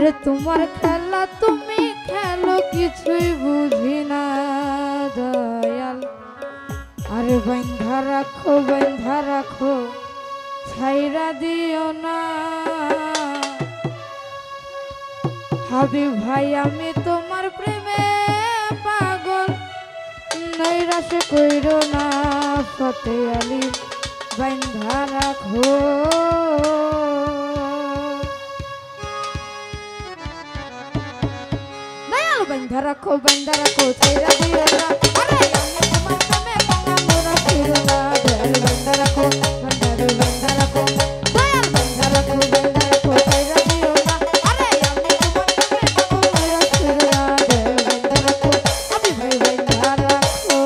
আরে তোমার খেলা তুমি খেলো কিছুই বুঝি না দয়াল। আরে বাইন্ধা রাখো ছাইরা দিও না। হাবিব ভাই আমি তোমার প্রেমে পাগল, নৈরাশ কইরো না ফতে আলী বাইন্ধা রাখো। দয়াল বাইন্ধা রাখো ছাইরা দিও না। আরে আমি তোমার প্রেমে পাগল, নৈরাশ কইরো না। দয়াল বাইন্ধা রাখো দয়াল বাইন্ধা রাখো ছাইরা দিও না। আরে আমি তোমার প্রেমে পাগল, নৈরাশ কইরো না। দয়াল বাইন্ধা রাখো হাবিব ভাই বাইন্ধা রাখো।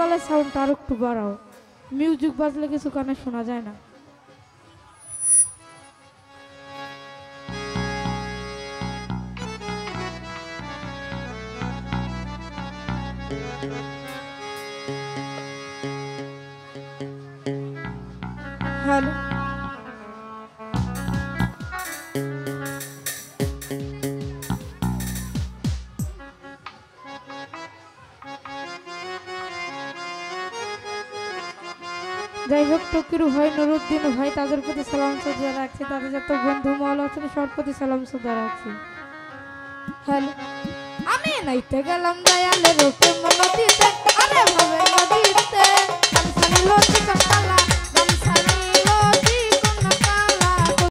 কলের সাউন্ডটা আর একটু বাড়াও, মিউজিক বাজলে কিছু কানে শোনা যায় না। হ্যালো, যাই হোক টকিরু ভাই, নুরুদ্দিন ভাই, তাদের প্রতি সালাম শ্রদ্ধা রাখছি, তাদের যত বন্ধু মহল আছেন সবার প্রতি সালাম শ্রদ্ধা রাখছি। হ্যালো, আমি নাইতে গেলাম দয়ালের রূপে নদীতে, আরে ভাবে নদীতে আমি সানি লতি কালা